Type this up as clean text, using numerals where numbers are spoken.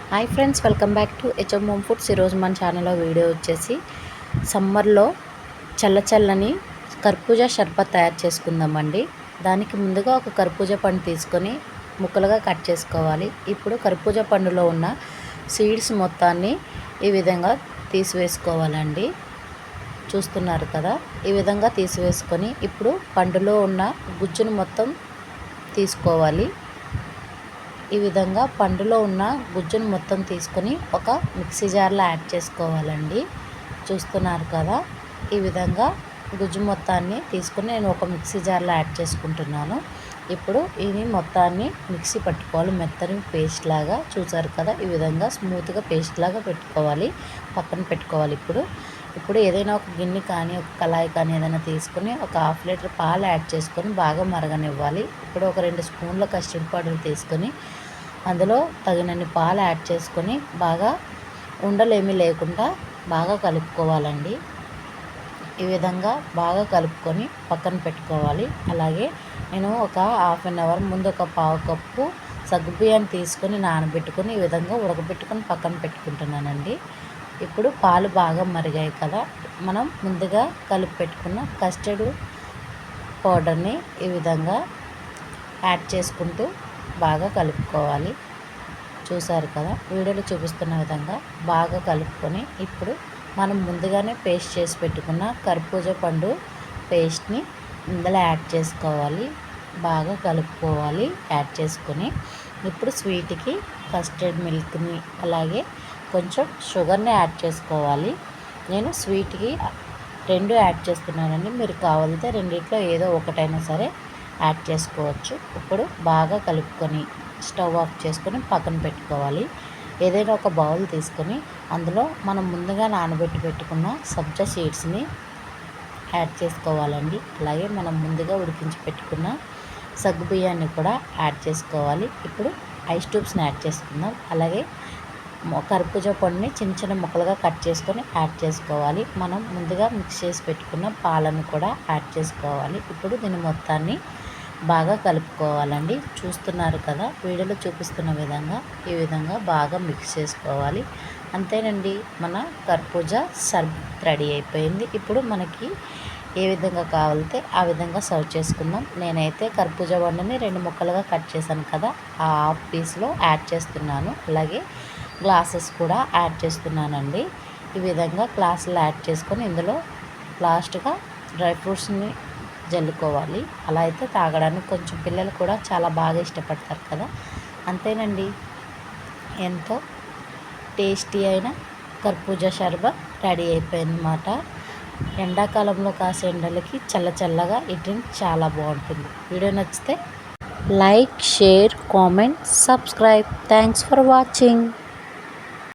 Hi friends, welcome back to HM home foods. ఈరోజు మన ఛానల్లో వీడియో వచ్చేసి సమ్మర్లో చల్లని కర్బూజా షర్బత్ తయారు చేసుకుందామండి. దానికి ముందుగా ఒక కర్బూజా పండు తీసుకొని ముక్కలుగా కట్ చేసుకోవాలి. ఇప్పుడు కర్బూజా పండులో ఉన్న సీడ్స్ మొత్తాన్ని ఈ విధంగా తీసివేసుకోవాలండి. చూస్తున్నారు కదా, ఈ విధంగా తీసివేసుకొని ఇప్పుడు పండులో ఉన్న గుజ్జును మొత్తం తీసుకోవాలి. ఈ విధంగా పండులో ఉన్న గుజ్జును మొత్తం తీసుకొని ఒక మిక్సీ జార్లో యాడ్ చేసుకోవాలండి. చూస్తున్నారు కదా, ఈ విధంగా గుజ్జు మొత్తాన్ని తీసుకొని నేను ఒక మిక్సీ జార్లో యాడ్ చేసుకుంటున్నాను. ఇప్పుడు ఇది మొత్తాన్ని మిక్సీ పట్టుకోవాలి, మెత్తని పేస్ట్ లాగా. చూసారు కదా, ఈ విధంగా స్మూత్గా పేస్ట్ లాగా పెట్టుకోవాలి, పక్కన పెట్టుకోవాలి. ఇప్పుడు ఏదైనా ఒక గిన్నె కానీ ఒక కళాయి కానీ ఏదైనా తీసుకొని ఒక 1/2 లీటర్ పాలు యాడ్ చేసుకొని బాగా మరగనివ్వాలి. ఇప్పుడు ఒక 2 స్పూన్ల కస్టర్డ్ పౌడర్ తీసుకొని అందులో తగినన్ని పాలు యాడ్ చేసుకొని బాగా ఉండలేమీ లేకుండా బాగా కలుపుకోవాలండి. ఈ విధంగా బాగా కలుపుకొని పక్కన పెట్టుకోవాలి. అలాగే నేను ఒక 1/2 అవర్ ముందు ఒక 1/4 కప్పు సగ్గుబియ్యాన్ని తీసుకొని నానబెట్టుకొని ఈ విధంగా ఉడకబెట్టుకొని పక్కన పెట్టుకుంటున్నానండి. ఇప్పుడు పాలు బాగా మరిగాయి కదా, మనం ముందుగా కలిపి పెట్టుకున్న కస్టర్డ్ పౌడర్ని ఈ విధంగా యాడ్ చేసుకుంటూ బాగా కలుపుకోవాలి. చూసారు కదా, వీడియోలో చూపిస్తున్న విధంగా బాగా కలుపుకొని ఇప్పుడు మనం ముందుగానే పేస్ట్ చేసి పెట్టుకున్న కర్బూజా పండు పేస్ట్ని ఇందులో యాడ్ చేసుకోవాలి. బాగా కలుపుకోవాలి. యాడ్ చేసుకొని ఇప్పుడు స్వీట్కి కస్టర్డ్ మిల్క్ని అలాగే కొంచెం షుగర్ని యాడ్ చేసుకోవాలి. నేను స్వీట్కి 2 యాడ్ చేస్తున్నానండి. మీరు కావాలంటే రెండిట్లో ఏదో ఒకటైనా సరే యాడ్ చేసుకోవచ్చు. ఇప్పుడు బాగా కలుపుకొని స్టవ్ ఆఫ్ చేసుకొని పక్కన పెట్టుకోవాలి. ఏదైనా ఒక బౌల్ తీసుకొని అందులో మనం ముందుగా నానబెట్టి పెట్టుకున్న సబ్జా సీడ్స్ని యాడ్ చేసుకోవాలండి. అలాగే మనం ముందుగా ఉడికించి పెట్టుకున్న సగ్గుబియ్యాన్ని కూడా యాడ్ చేసుకోవాలి. ఇప్పుడు ఐస్ ట్యూబ్స్ని యాడ్ చేసుకుందాం. అలాగే కర్బూజా పండుని చిన్న ముక్కలుగా కట్ చేసుకొని యాడ్ చేసుకోవాలి. మనం ముందుగా మిక్స్ చేసి పెట్టుకున్న పాలను కూడా యాడ్ చేసుకోవాలి. ఇప్పుడు దీని మొత్తాన్ని బాగా కలుపుకోవాలండి. చూస్తున్నారు కదా, వీడియోలో చూపిస్తున్న విధంగా ఈ విధంగా బాగా మిక్స్ చేసుకోవాలి. అంతేనండి, మన కర్బూజా షర్బత్ రెడీ అయిపోయింది. ఇప్పుడు మనకి ఏ విధంగా కావాలితే ఆ విధంగా సర్వ్ చేసుకుందాం. నేనైతే కర్బూజా పండుని 2 ముక్కలుగా కట్ చేశాను కదా, ఆ హాఫ్ పీస్లో యాడ్ చేస్తున్నాను. అలాగే గ్లాసెస్ కూడా యాడ్ చేస్తున్నానండి. ఈ విధంగా గ్లాసులు యాడ్ చేసుకొని ఇందులో లాస్ట్గా డ్రై ఫ్రూట్స్ని జల్లుకోవాలి. అలా అయితే తాగడానికి కొంచెం పిల్లలు కూడా చాలా బాగా ఇష్టపడతారు కదా. అంతేనండి, ఎంతో టేస్టీ అయిన కర్బూజా షర్బత్ రెడీ అయిపోయిందన్నమాట. ఎండాకాలంలో కాసే ఎండలకి చల్లగా ఈ డ్రింక్ చాలా బాగుంటుంది. వీడియో నచ్చితే like, share, comment, subscribe. Thanks for watching.